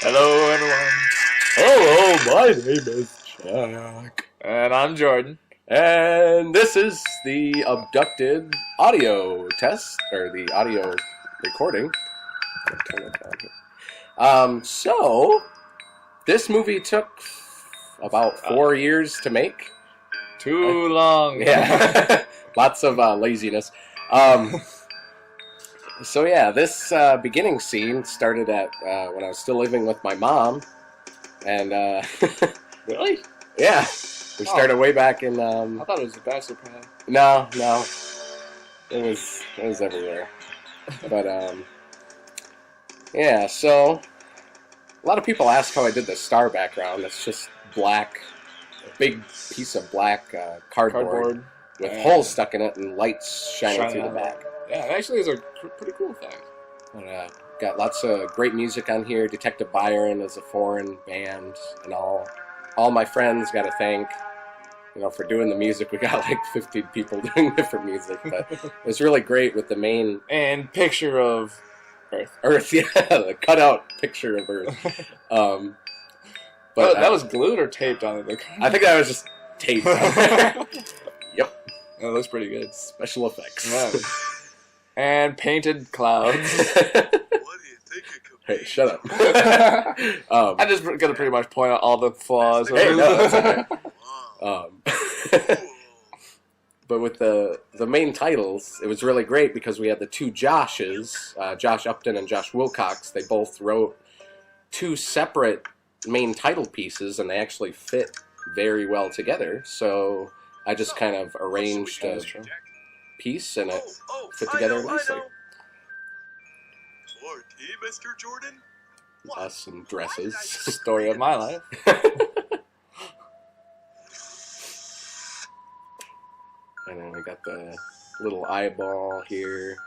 Hello, everyone. Hello, my name is Jack. And I'm Jordan. And this is the Abducted audio test, or the audio recording. I'll turn it down here. So, this movie took about 4 years to make. Too long. Yeah. Lots of laziness. So yeah, this beginning scene started at when I was still living with my mom. And, Really? yeah. We started way back in, I thought it was a bachelor pad. No. It was everywhere. But, yeah, so, a lot of people ask how I did the star background. It's just black, a big piece of black cardboard with holes stuck in it and lights shining through the back. Yeah, it actually is a pretty cool thing. But, got lots of great music on here. Detective Byron is a foreign band and all. All my friends got to thank, for doing the music. We got like 15 people doing different music, but it was really great with the main... And picture of Earth. Earth, yeah, the cutout picture of Earth. But that was glued or taped on it? I think that was just taped on there. Yep. It looks pretty good. Special effects. Yeah. And painted clouds. Hey, shut up. I'm just going to pretty much point out all the flaws. Hey, no, that's all right. But with the main titles, it was really great because we had the two Joshes, Josh Upton and Josh Wilcox. They both wrote two separate main title pieces, and they actually fit very well together. So I just kind of arranged a piece, and it fit together nicely. For tea, Mr. Jordan? Us in dresses. Story of my life. And then we got the little eyeball here.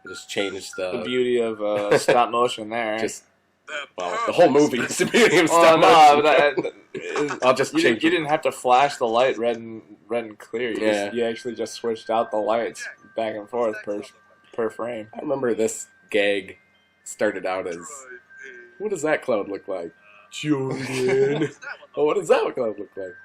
We just changed the beauty of stop motion there. Well, the whole movie is the beauty of stop motion. I'll just change. You didn't have to flash the light red and clear. You actually just switched out the lights back and forth per frame. I remember this gag started out as, what does that cloud look like? Jordan. Oh, what does that cloud look like?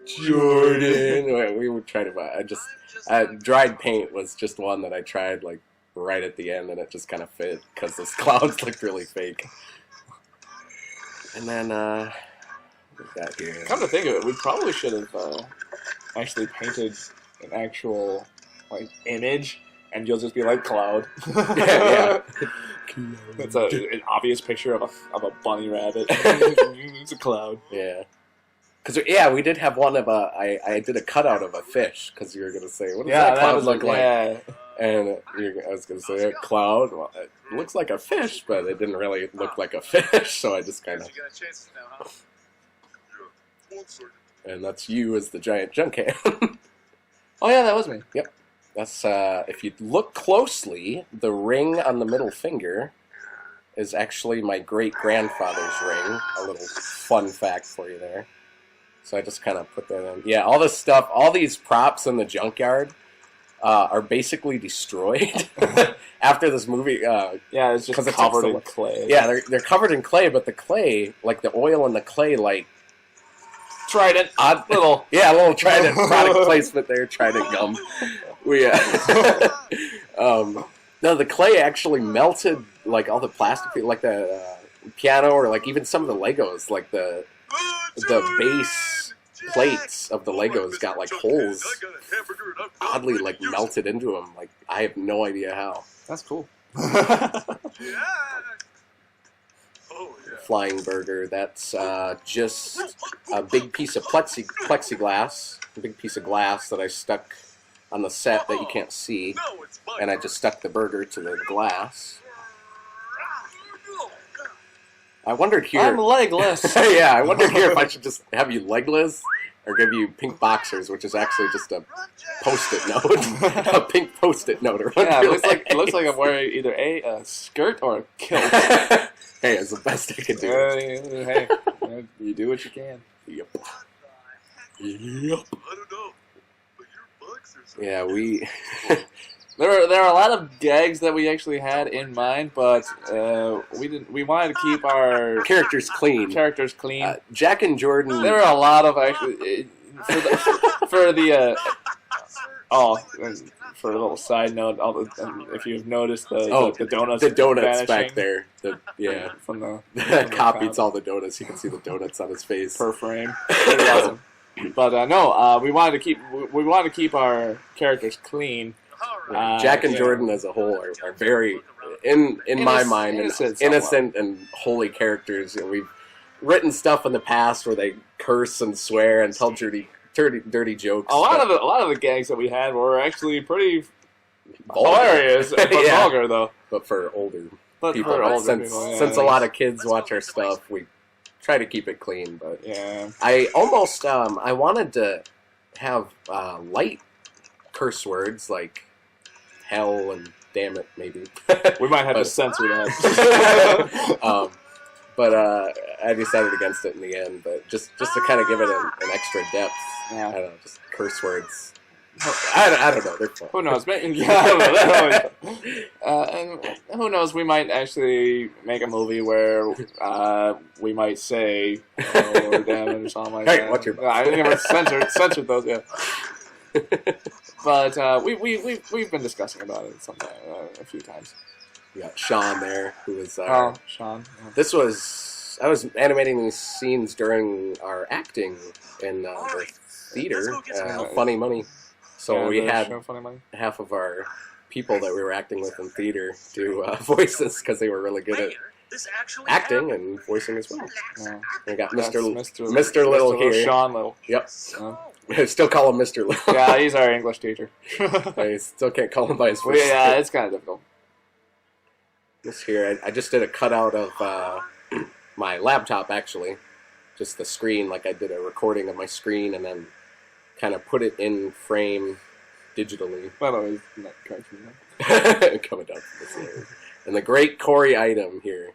Jordan. We were trying to dried paint was just one that I tried like right at the end, and it just kind of fit because those clouds looked really fake. And then what we got here? Come to think of it, we probably should have actually painted an actual like image, and you'll just be like cloud. Yeah. It's an obvious picture of a bunny rabbit. It's a cloud. Yeah. Because, we did have one of I did a cutout of a fish, because you were going to say, what does that cloud look like? Yeah. And I was going to say, a cloud, well, it looks like a fish, but it didn't really look like a fish, so I just kind of... And that's you as the giant junk hand. Oh yeah, that was me. Yep. That's, if you look closely, the ring on the middle finger is actually my great-grandfather's ring. A little fun fact for you there. So I just kind of put that in. Yeah, all this stuff, all these props in the junkyard are basically destroyed after this movie. Yeah, it's just covered in clay. Yeah, they're covered in clay, but the clay, like the oil in the clay, like... Trident. A little Trident product placement there, Trident gum. No, the clay actually melted, like all the plastic, like the piano, or like even some of the Legos, like the base plates of the Legos got like holes, oddly like melted into them. Like I have no idea how. That's cool. Flying burger. That's just a big piece of plexiglass, a big piece of glass that I stuck on the set that you can't see, and I just stuck the burger to the glass. I wondered here... I'm legless! Yeah, I wondered here if I should just have you legless, or give you pink boxers, which is actually just a post-it note. A pink post-it note. Yeah, it looks like I'm wearing either a skirt or a kilt. Hey, it's the best I can do. Hey, you do what you can. Yep. I don't know. But your boxers are Yeah, There are a lot of gags that we actually had in mind, but we wanted to keep our Characters clean. Jack and Jordan. There are a lot of actually for the for a little side note, if you've noticed the donuts, vanishing back there, from the copies all the donuts. You can see the donuts on his face per frame. Pretty awesome. But we wanted to keep our characters clean. Jack and Jordan as a whole are very, in my mind, innocent and holy characters. You know, we've written stuff in the past where they curse and swear and tell dirty jokes. A lot of the gags that we had were actually pretty hilarious, but vulgar though. But for older people, since a lot of kids watch our stuff, we try to keep it clean. But yeah, I almost I wanted to have light curse words like hell and damn it, maybe. We might have to censor that. But I decided against it in the end. But just to kind of give it an extra depth. Yeah. I don't know, just curse words. I don't know. They're fun. Who knows? I don't know. And who knows? We might actually make a movie where we might say or damn it or something like that. Hey, watch your mouth. I never censored those. Yeah. But we've been discussing about it a few times. We got Sean there, who was Sean. Yeah. I was animating these scenes during our acting in the theater, Funny Money. So we had half of our people that we were acting with in theater do voices because they were really good at acting and voicing as well. Yeah. We got Mr. Little here. Sean Little. Yep. I still call him Mr. Little. Yeah, he's our English teacher. I still can't call him by his first Yeah, it's kind of difficult. This here, I just did a cutout of my laptop, actually. Just the screen, like I did a recording of my screen and then kind of put it in frame digitally. By the way, not cartoon. Coming down from this area. And the great Corey item here.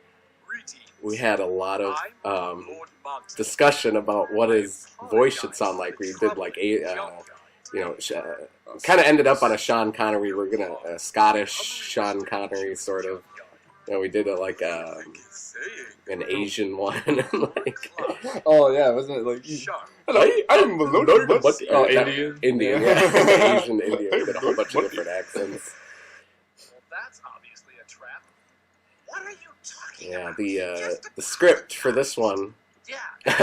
We had a lot of discussion about what his voice should sound like. We did like kind of ended up on a Sean Connery. We're gonna a Scottish Sean Connery sort of. You know, we did an Asian one. Oh yeah, wasn't it like? Hello, I'm Indian. Indian, yeah. Asian Indian. We did a whole bunch of different accents. That's obviously a trap. What are you talking about? Yeah, the script for this one,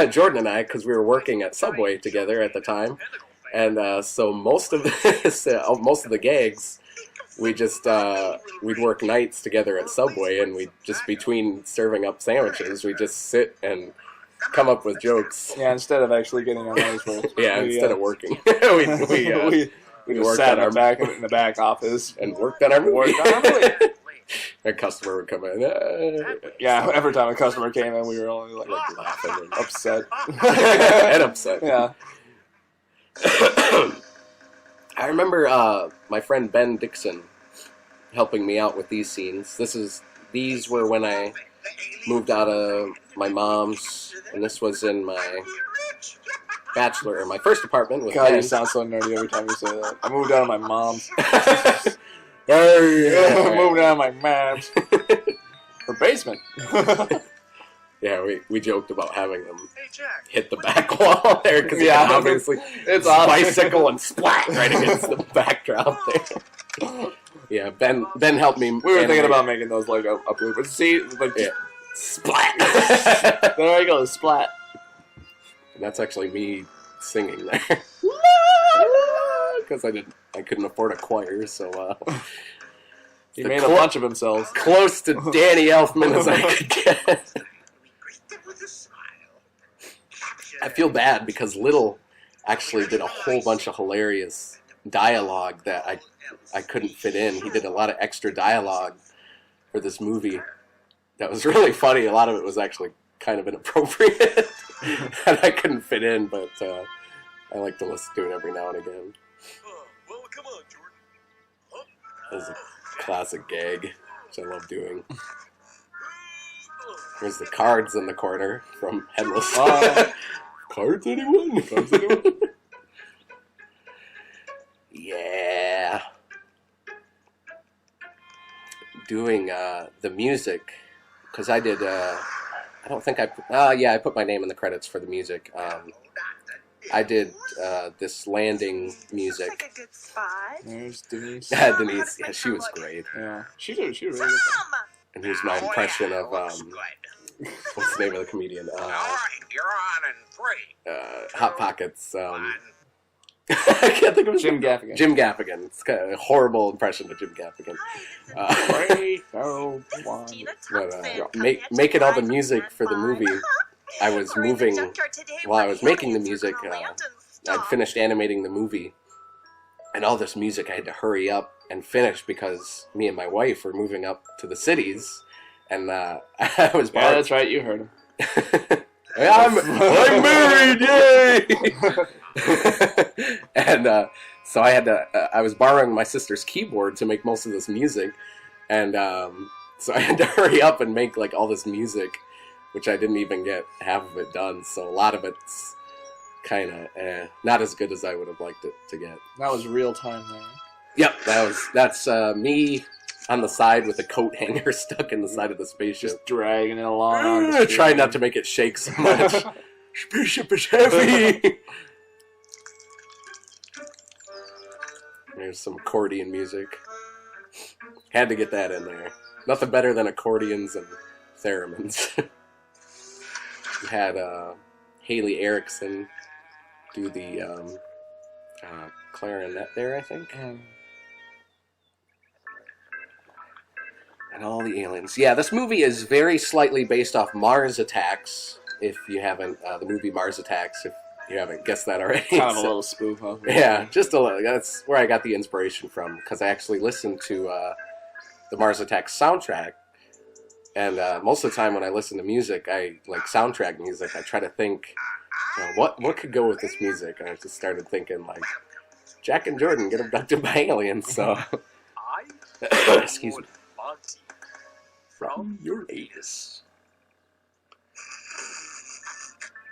Jordan and I, because we were working at Subway together at the time, and so most of the gags, we just we'd work nights together at Subway, and we'd just between serving up sandwiches, we just sit and come up with jokes. Yeah, instead of actually getting our money's worth. Yeah, instead of working, we just sat in the back office and worked on our movie. A customer would come in. Yeah, every time a customer came in, we were only like laughing and upset. And upset. Yeah. I remember my friend Ben Dixon helping me out with these scenes. These were when I moved out of my mom's, and this was in my my first apartment with God, Ben. you sound so nerdy every time you say that. I moved out of my mom's. I moved out of my mom's. Her basement. Yeah, we joked about having them hit the back wall there because obviously it's bicycle and splat right against the backdrop there. Yeah, Ben helped me. We were thinking about making those like a blooper. See, like splat. There I go, splat. And that's actually me singing there because I couldn't afford a choir, so he made a bunch of himself. Close to Danny Elfman as I could get. I feel bad because Little actually did a whole bunch of hilarious dialogue that I couldn't fit in. He did a lot of extra dialogue for this movie that was really funny. A lot of it was actually kind of inappropriate and I couldn't fit in, but I like to listen to it every now and again. Well, come on, Jordan. This is a classic gag, which I love doing. There's the cards in the corner from Headless. Cards, anyone? Cards, anyone? Yeah. doing the music, because I did. I don't think I. Yeah, I put my name in the credits for the music. I did this landing music. Looks like a good spot. There's Denise. Yeah, Denise. Yeah, she was great. Yeah, she really good. Mom! And here's my impression of Looks good. what's the name of the comedian? All right, you're on in 3. Hot Pockets. One. I can't think of his Jim name. Gaffigan. Jim Gaffigan. It's kind of a horrible impression of Jim Gaffigan. Great, oh, one. Christina But Thompson, making all the music for the movie, I was We're in the moving junkyard today while I where was making the aliens are music. gonna land and I'd stuff. finished animating the movie, and all this music I had to hurry up and finish because me and my wife were moving up to the cities, and I was Yeah, that's right. You heard him. I'm married, yay! And so I had to. I was borrowing my sister's keyboard to make most of this music, and so I had to hurry up and make like all this music, which I didn't even get half of it done. So a lot of it's kind of not as good as I would have liked it to get. That was real time there. Yep, that's me on the side with a coat hanger stuck in the side of the spaceship. Just dragging it along. Try not to make it shake so much. Spaceship is heavy. There's some accordion music. Had to get that in there. Nothing better than accordions and theremins. We had Haley Erickson do the clarinet there, I think. And all the aliens. Yeah, this movie is very slightly based off Mars Attacks. If you haven't, the movie Mars Attacks, if you haven't guessed that already. Kind of a little spoof of it. Yeah, just a little. That's where I got the inspiration from, because I actually listened to the Mars Attacks soundtrack. And most of the time when I listen to music, I like soundtrack music. I try to think, you know, what could go with this music? And I just started thinking like, Jack and Jordan get abducted by aliens. So, excuse me. Monty from your anus.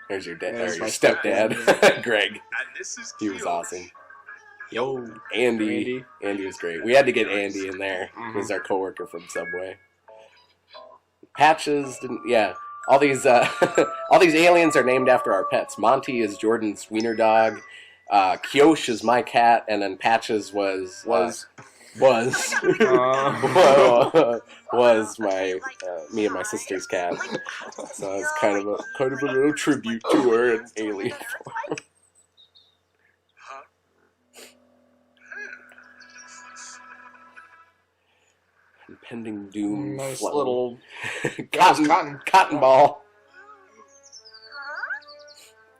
There's your dad. There's Or your my stepdad, Greg. And this is He was cute. awesome. Yo, Andy was great. We had to get Andy in there. Mhm. He was our coworker from Subway. Patches didn't. Yeah, all these all these aliens are named after our pets. Monty is Jordan's wiener dog. Kyosh is my cat, and then Patches was was my me and my sister's cat. So it's kind of a little tribute to her in alien form. Huh? Impending doom. nice flow. little cotton ball.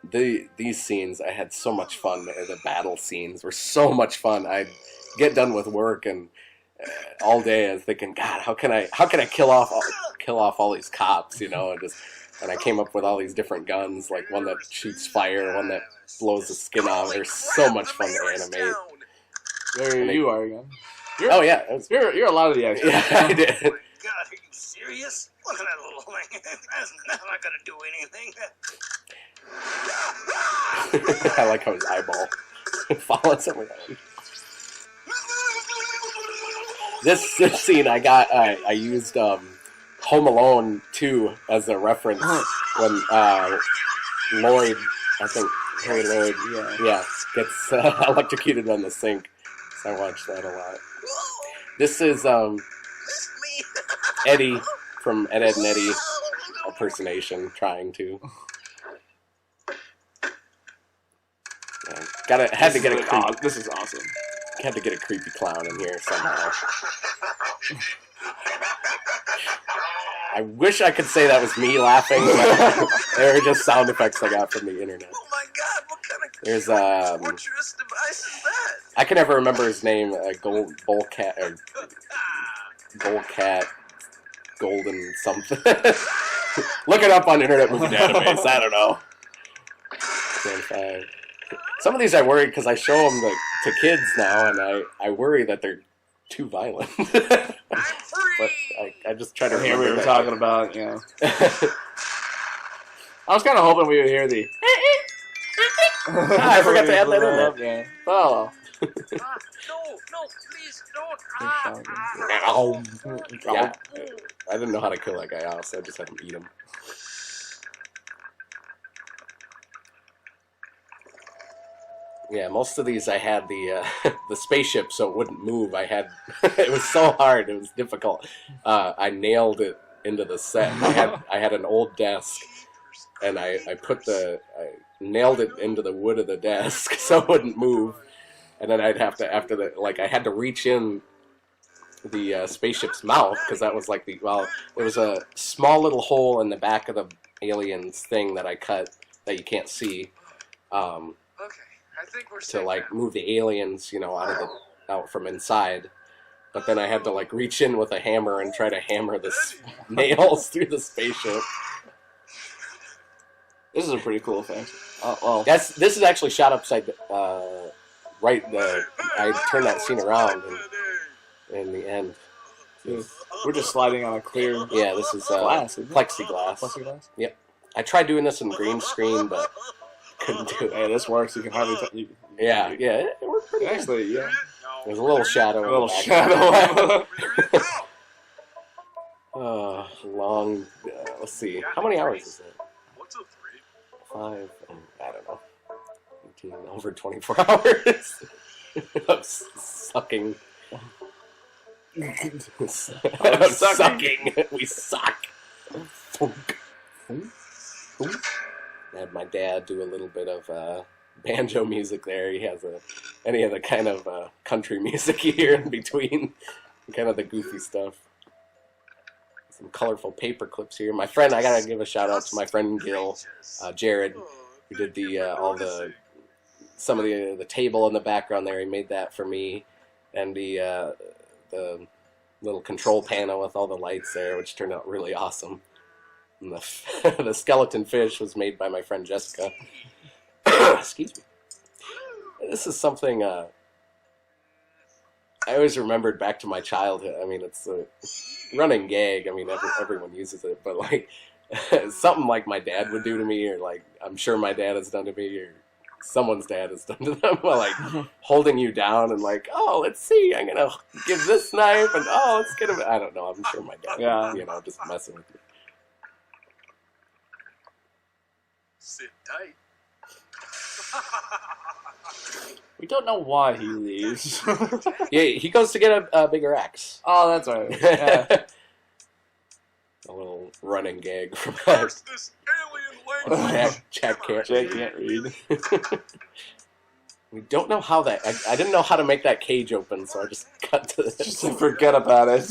These scenes, I had so much fun. The battle scenes were so much fun. I'd get done with work and all day I was thinking, God, how can I kill off all these cops, you know? And I came up with all these different guns, like one that shoots fire, one that blows the skin off. They're so much fun to animate. There you are again. Oh yeah, it was- You're a lot of the extras. yeah, I did. Oh my God, are you serious? Look at that little thing. That's not gonna do anything. I like how his eyeball follows him around. This scene I used Home Alone 2 as a reference when Lloyd, I think Harry Lloyd, yeah, gets electrocuted on the sink. So I watched that a lot. This is Eddie from Ed, Edd n Eddy impersonation, trying to. Yeah, had to get a creepy. This is awesome. Had to get a creepy clown in here somehow. I wish I could say that was me laughing, but they were just sound effects I got from the internet. Oh my God, what kind of There's torturous device is that? I can never remember his name. Bullcat or Bullcat Golden something. Look it up on Internet Movie Database. I don't know. Some of these I worry because I show them to kids now, and I worry that they're too violent. I'm But free. I just try to Here remember we were that. talking about, you know. I was kind of hoping we would hear the. I forgot to add that in there. Yeah. Oh. No, please don't. Ow. Yeah, I didn't know how to kill that guy off, so I just had him eat him. Yeah, most of these I had the the spaceship so it wouldn't move. I had it was so hard, it was difficult. I nailed it into the set. I had an old desk, and I nailed it into the wood of the desk so it wouldn't move. And then I'd have to I had to reach in the spaceship's mouth because that was like there was a small little hole in the back of the alien's thing that I cut that you can't see. Okay, I think we're To safe like now. move the aliens, out from inside. But then I had to like reach in with a hammer and try to hammer the nails through the spaceship. This is a pretty cool effect. Well, This is actually shot upside. I turned that scene around in the end. we're just sliding on a clear Yeah, this is glass, isn't it? plexiglass. Plexiglass. Yep. I tried doing this in green screen, but couldn't do it. Hey, this works. You can hardly. Yeah, it worked pretty good. Actually, yeah. There's a little shadow. A little in the shadow. Long. Let's see. How many hours is it? What's a 3? 5. I don't know. 18, over 24 hours. I'm sucking. I'm sucking. We suck. I had my dad do a little bit of banjo music there. He has any of the kind of country music you hear in between, kind of the goofy stuff. Some colorful paper clips here. My friend, I gotta give a shout out to my friend Gil, Jared, who did some of the table in the background there. He made that for me, and the little control panel with all the lights there, which turned out really awesome. And the skeleton fish was made by my friend Jessica. Excuse me. This is something I always remembered back to my childhood. I mean, it's a running gag. I mean, everyone uses it, but like something like my dad would do to me, or like I'm sure my dad has done to me, or someone's dad has done to them, like holding you down and like, oh, let's see, I'm gonna give this knife, and oh, let's get him. I don't know. I'm sure my dad, just messing with you. Sit tight. We don't know why he leaves. Yeah, he goes to get a bigger axe. Oh, that's right. Yeah. A little running gag from Curse this alien language. Jack can't. Jake can't read. We don't know how that. I didn't know how to make that cage open, so I just cut to Just forget about it.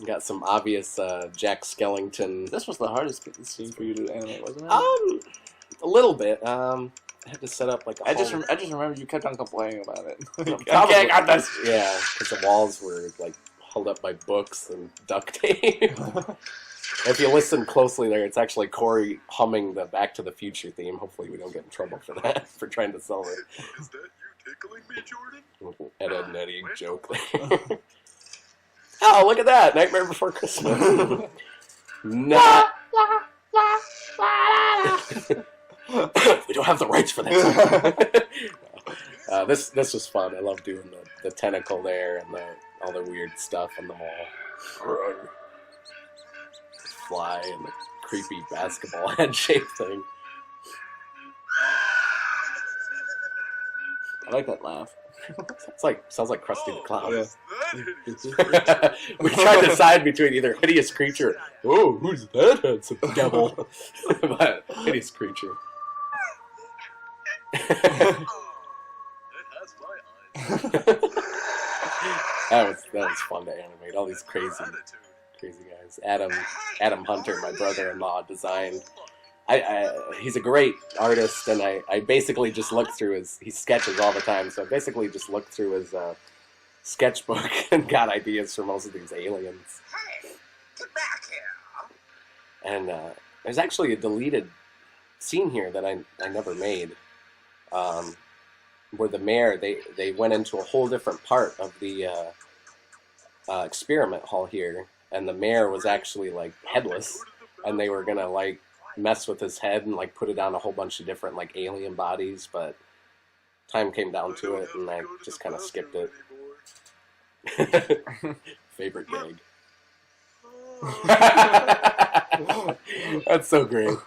Got some obvious Jack Skellington. This was the hardest scene for you to animate, wasn't it? A little bit. I had to set up like a I just whole- remember you kept on complaining about it. Probably- Okay, got this. Yeah, because the walls were like held up by books and duct tape. If you listen closely there, it's actually Corey humming the Back to the Future theme. Hopefully we don't get in trouble for that, for trying to sell it. Is that you tickling me, Jordan? Ed, Ed and Eddie joke there. Oh, look at that! Nightmare Before Christmas. Nah. We don't have the rights for that. This was fun. I love doing the tentacle there and all the weird stuff on the wall. Fly and the creepy basketball head shape thing. I like that laugh. Sounds like Krusty the Clown. That We tried to decide between either hideous creature. Oh, who's that handsome devil? But hideous creature. it has my eyes. That was fun to animate. All these crazy guys. Adam Hunter, my brother-in-law, designed. He's a great artist, and I basically just looked through he sketches all the time, so I basically just looked through his sketchbook and got ideas for most of these aliens. Hey, get back here. And there's actually a deleted scene here that I never made, where the mayor, they went into a whole different part of the experiment hall here, and the mayor was actually like headless, and they were gonna like mess with his head and like put it on a whole bunch of different like alien bodies, but time came down to it, and I just kind of skipped it. Favorite gag. That's so great.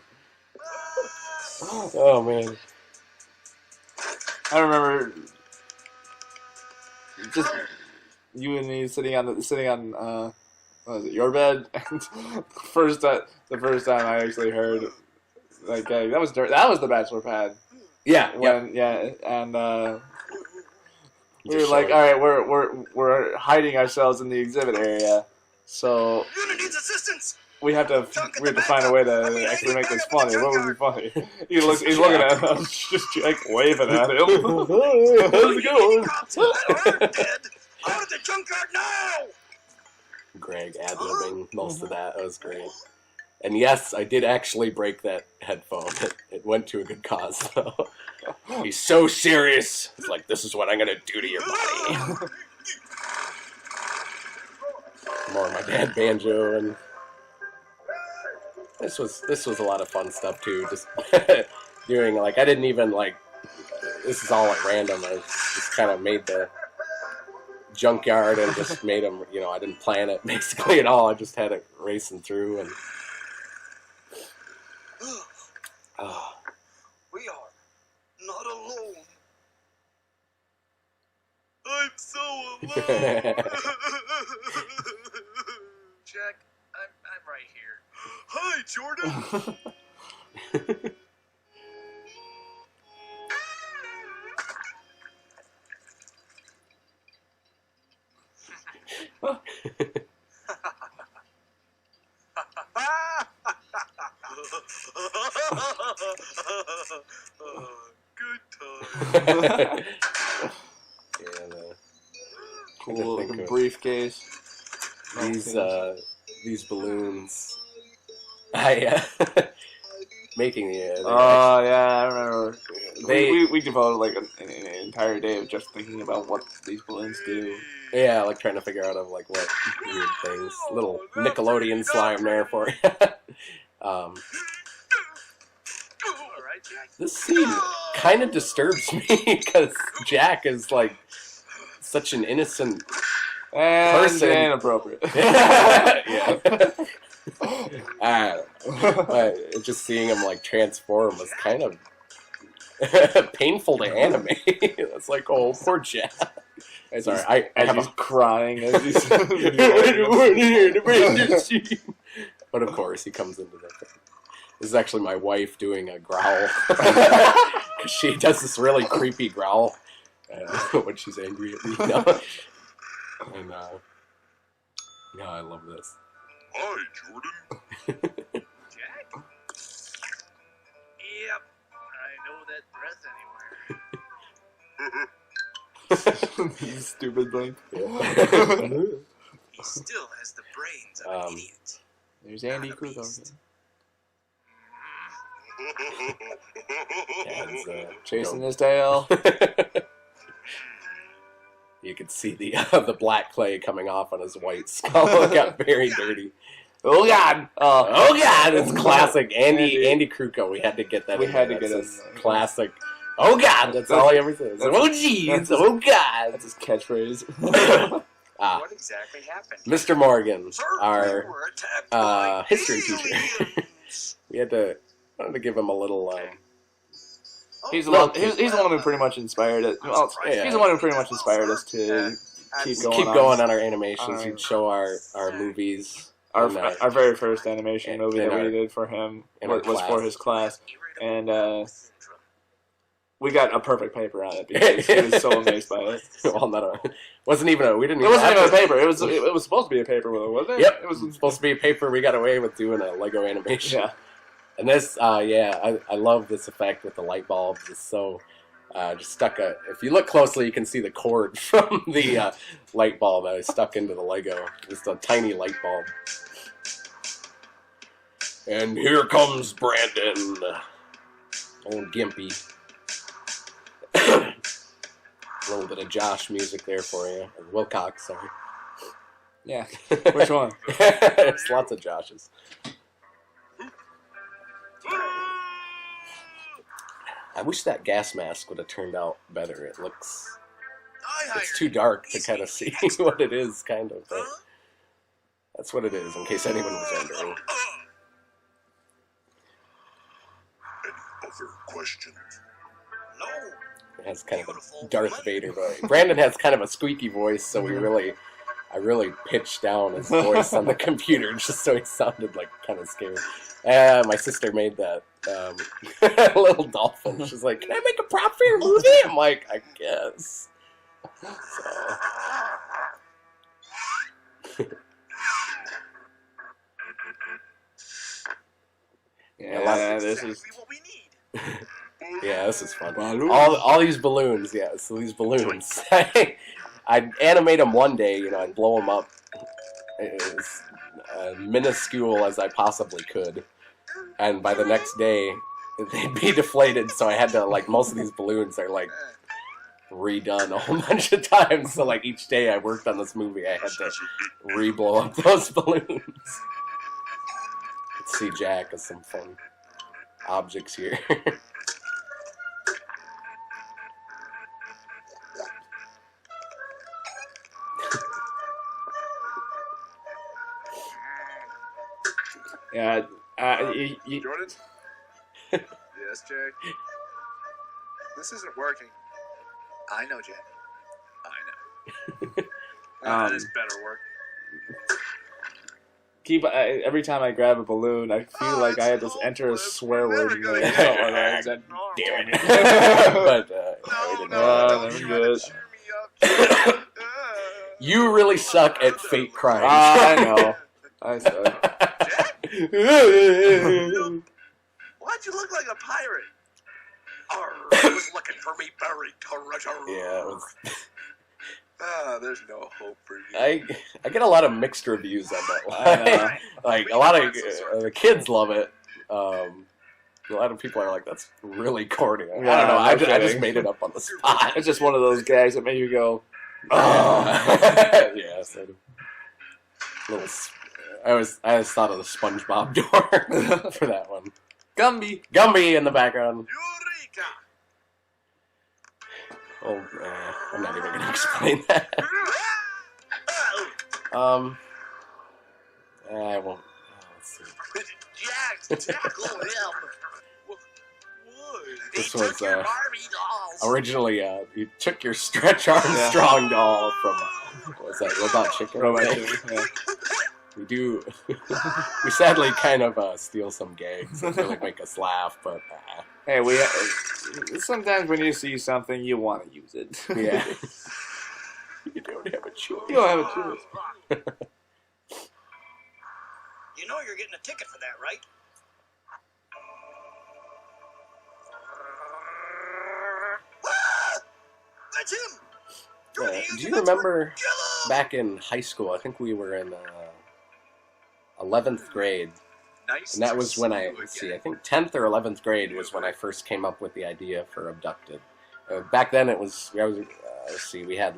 Oh man. I remember just you and me sitting on what was it, your bed, and the first time I actually heard that gag, that was the bachelor pad. Yeah, and we were like, all right, we're hiding ourselves in the exhibit area, so Unit needs assistance. we have to find a way to actually make this funny. What would be funny? He's looking at us, just like waving at him. How's it going? Cops are dead. Out of the junkyard now. Greg ad-libbing most of that. That was great. And yes, I did actually break that headphone. It went to a good cause, though. He's so serious. It's like, this is what I'm going to do to your body. More of my dad banjo, and this was a lot of fun stuff, too. Just doing, like, I didn't even, like, this is all at random. I just kind of made the junkyard and just made them, I didn't plan it basically at all. I just had it racing through, and We are not alone. I'm so alone. Jack, I'm right here. Hi, Jordan. Good time. and Cool briefcase. these balloons. Making the. Oh yeah, I remember. We devoted like an entire day of just thinking about what these balloons do. Yeah, like trying to figure out like what weird things. Little Nickelodeon slime there for you. This scene kind of disturbs me because Jack is like such an innocent person. Inappropriate. Yeah. But just seeing him like transform was kind of painful to animate. It's like, oh, poor Jack. Sorry, I have he's crying as he's. But of course, he comes into that. This is actually my wife doing a growl. She does this really creepy growl when she's angry at me. And I love this. Hi, Jordan. Jack? Yep, I know that breath anywhere. You stupid blink. He still has the brains of an idiot. There's Andy Kruger. Chasing his tail. You could see the black clay coming off on his white skull. It got very dirty. Oh God! Oh God! It's classic Andy Kruger. We had to get that. We had to get his classic. Oh God! That's all he ever says. Oh jeez! Oh God! That's his catchphrase. What exactly happened? Mr. Morgan, Sir, our we were attacked by history teacher. aliens. wanted to give him a little. He's the one who pretty much inspired it. Well, yeah. He's the one who pretty much inspired us to keep going on our animations. He'd show our movies. Our very first animation movie that we did for him was for his class, and we got a perfect paper on it because he was so amazed by it. Well, wasn't even a paper. It was supposed to be a paper, wasn't it? Yep, it was supposed to be a paper. We got away with doing a Lego animation. Yeah. And this, I love this effect with the light bulbs. It's so just stuck. If you look closely, you can see the cord from the light bulb that is stuck into the Lego. Just a tiny light bulb. And here comes Brandon, old Gimpy. A little bit of Josh music there for you, or Wilcox, sorry. Yeah. Which one? There's lots of Joshes. I wish that gas mask would have turned out better. It looks... I hired It's too dark to kind of see what it is, kind of. But that's what it is, in case anyone was wondering. Any other questions? No. It has kind of a Darth Vader voice. Brandon has kind of a squeaky voice, so I really pitched down his voice on the computer just so he sounded like kind of scary. My sister made that little dolphin. She's like, "Can I make a prop for your movie?" I'm like, "I guess." So. Yeah, this is what we need. Yeah, this is fun. Balloons. All these balloons, yeah. So these balloons, I'd animate them one day. I'd blow them up as minuscule as I possibly could, and by the next day, they'd be deflated. So I had to most of these balloons are redone a whole bunch of times. So each day I worked on this movie, I had to re-blow up those balloons. Let's see Jack as some fun objects here. yeah. Jordan? Yes, Jay? This isn't working. I know, Jay. I know. This better work. Every time I grab a balloon, I feel like I had to enter a swear word. Damn it! But No, we didn't. good. You really suck at fake crimes. I know. I suck. Why'd you look like a pirate? I was looking for me buried treasure. Yeah, it was. There's no hope for you. I get a lot of mixed reviews on that one. A lot of the kids love it. A lot of people are like, "That's really corny." I don't know. I just made it up on the spot. It's just one of those gags that make you go, yeah, sort of. I always thought of the SpongeBob door for that one. Gumby in the background. Eureka! Oh, I'm not even gonna explain that. I won't. Let's see. Jack, tackle him! This He was took your Barbie dolls. originally you took your Stretch Armstrong doll from what was that, Robot Chicken? Robot Chicken, yeah. We do. We sadly kind of steal some gags that really make us laugh, but Hey, sometimes when you see something, you want to use it. yeah. You don't have a choice. You don't have a choice. You know you're getting a ticket for that, right? That's him! Do you remember back in high school? I think we were in 11th grade. Nice. And that was when I think 10th or 11th grade was when I first came up with the idea for Abducted. Back then it was, let's see, we had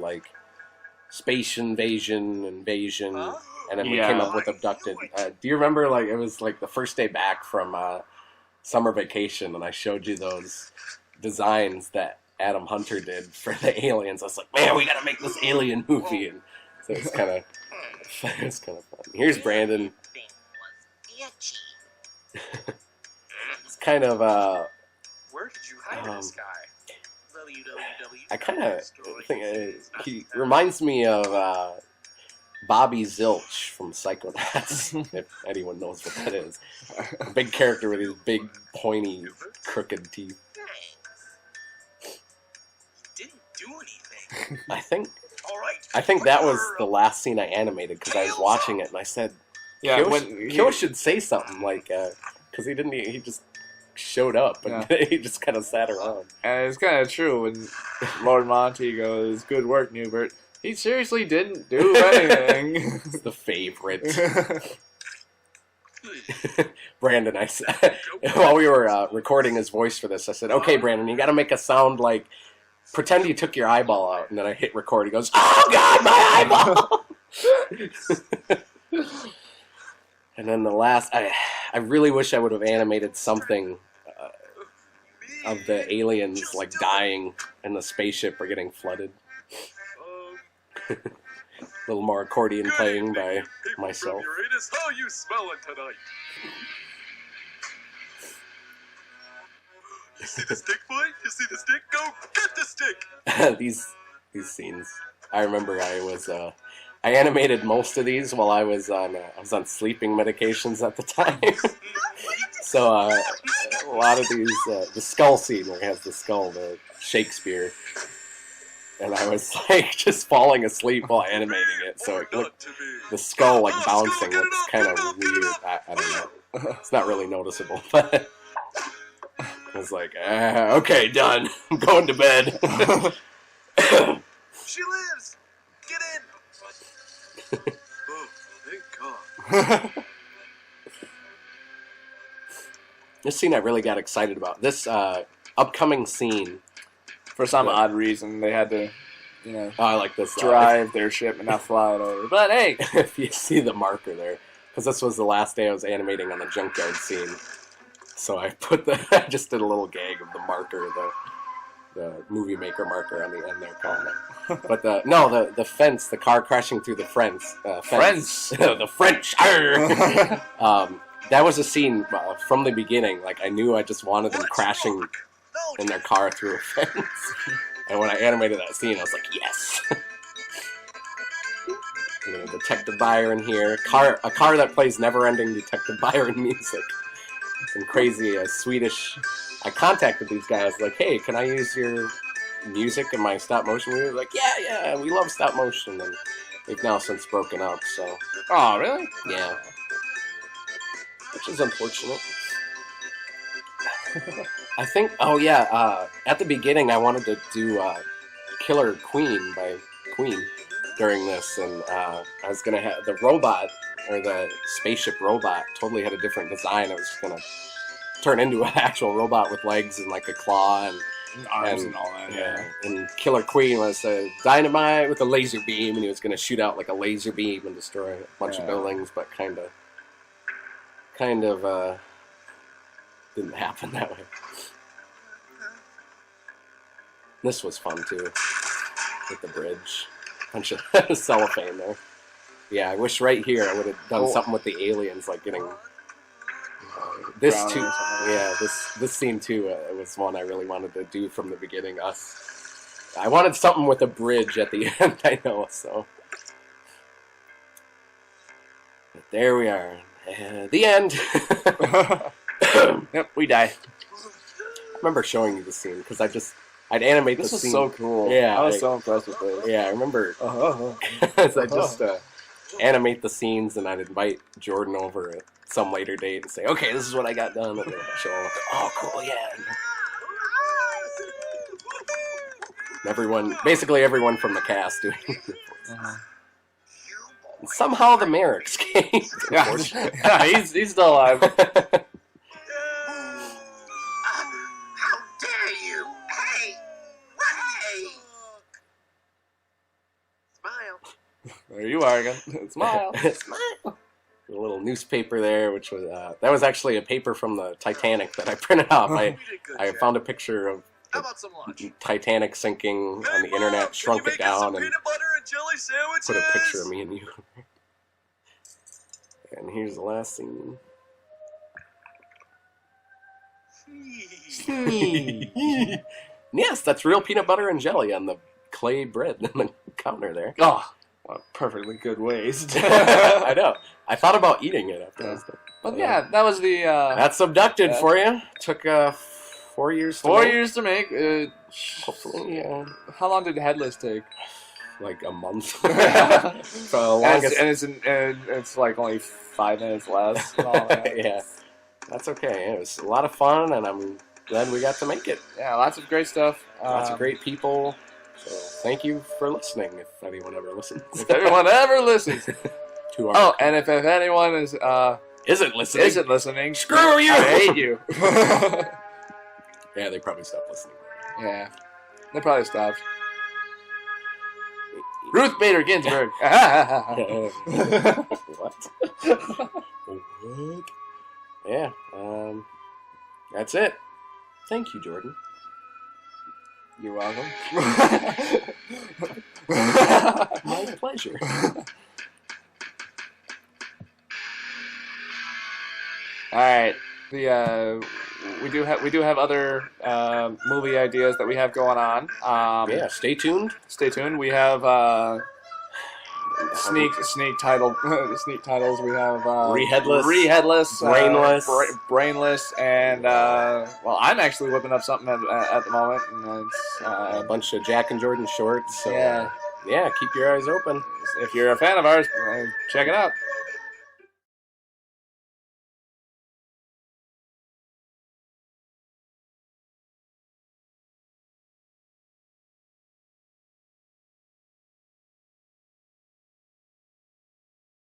Space Invasion, and then we came up with Abducted. Do you remember, it was the first day back from summer vacation, and I showed you those designs that Adam Hunter did for the aliens. I was like, man, we gotta make this alien movie. And so it's kind of fun. Here's Brandon. It's kind of Where did you hire this guy? I kind of think he reminds me of Bobby Zilch from Psychonauts, if anyone knows what that is. A big character with his big, pointy, crooked teeth. Didn't do anything. I think All right. that was the last scene I animated because I was watching it and I said, Yeah, Kyo should say something because he just showed up and he just kind of sat around. And it's kind of true when Lord Monty goes, "Good work, Newbert." He seriously didn't do anything. It's the favorite. Brandon, I said, while we were recording his voice for this, I said, "Okay, Brandon, you got to make a sound pretend you took your eyeball out." And then I hit record. He goes, "Oh God, my eyeball!" And then the last, I really wish I would have animated something of the aliens like dying in the spaceship or getting flooded. A little more accordion playing by myself. How you smelling tonight? You see the stick, boy? You see the stick? Go get the stick! these scenes. I remember I animated most of these while I was on sleeping medications at the time. So a lot of these, the skull scene where he has the skull, the Shakespeare, and I was like just falling asleep while animating it. So it looked, the skull like bouncing looks kind of weird. I don't know. It's not really noticeable, but I was like, okay, done. I'm going to bed. She lives! Get in! Oh, thank God. This scene I really got excited about. This upcoming scene. For some odd reason, they had to, Oh, I like this. Drive their ship and not fly it over. But hey! If you see the marker there. Because this was the last day I was animating on the junkyard scene. So I I just did a little gag of the marker, the movie maker marker on the end there calling it. But the fence, the car crashing through the fence. The French! That was a scene from the beginning. Like, I knew I just wanted them crashing in their car through a fence. And when I animated that scene, I was like, yes! Detective Byron here. A car that plays never-ending Detective Byron music. Some crazy Swedish... I contacted these guys, like, hey, can I use your music in my stop-motion movie? Like, yeah, we love stop-motion. And they've now since broken up, so... Oh, really? Yeah. Which is unfortunate. I think, at the beginning I wanted to do Killer Queen by Queen during this, and I was going to have the robot, or the spaceship robot, totally had a different design. I was going to turn into an actual robot with legs and like a claw and arms and all that. Yeah. And Killer Queen was a dynamite with a laser beam, and he was going to shoot out like a laser beam and destroy a bunch of buildings, but kind of didn't happen that way. This was fun too, with the bridge. Bunch of cellophane there. Yeah, I wish right here I would have done something with the aliens, like getting this too. Yeah, this scene too was one I really wanted to do from the beginning. I wanted something with a bridge at the end. I know, so. But there we are. The end. Yep, we die. I remember showing you the scene because I'd animate the scene. This was so cool. Yeah, I was so impressed with this. Yeah, I remember. As I just animate the scenes, and I'd invite Jordan over at some later date and say, "Okay, this is what I got done." And then I'd show him, "Oh, cool, yeah." And basically everyone from the cast doing. And somehow the mayor escaped. Yeah, he's still alive. How dare you? Hey! Smile. There you are again. Smile. Smile. A little newspaper there, which was that was actually a paper from the Titanic that I printed off. I found a picture of How about some lunch? Titanic sinking on the internet, shrunk it down, and peanut butter and jelly sandwiches? put a picture of me and you. And here's the last scene. Yes, that's real peanut butter and jelly on the clay bread on the counter there. Oh, what perfectly good waste. I know. I thought about eating it after I was done. But yeah, that was the... That's Abducted for you. Took 4 years to make. 4 years to make. Hopefully, How long did Headless take? like a month. For the longest, and it's like only 5 minutes less. And all that. Yeah, that's okay. It was a lot of fun, and I'm glad we got to make it. Yeah, lots of great stuff. Lots of great people. So thank you for listening, if anyone ever listens. If anyone ever listens. To our and if anyone isn't listening, screw you! I hate you. Yeah, they probably stopped listening. Yeah, they probably stopped. Ruth Bader Ginsburg. What? What? Yeah, that's it. Thank you, Jordan. You're welcome. My pleasure. All right. We do have other movie ideas that we have going on. Yeah, stay tuned. Stay tuned. We have sneak titles. We have Reheadless, brainless, and well, I'm actually whipping up something at the moment, and it's a bunch of Jack and Jordan shorts. So, yeah, keep your eyes open. If you're a fan of ours, check it out.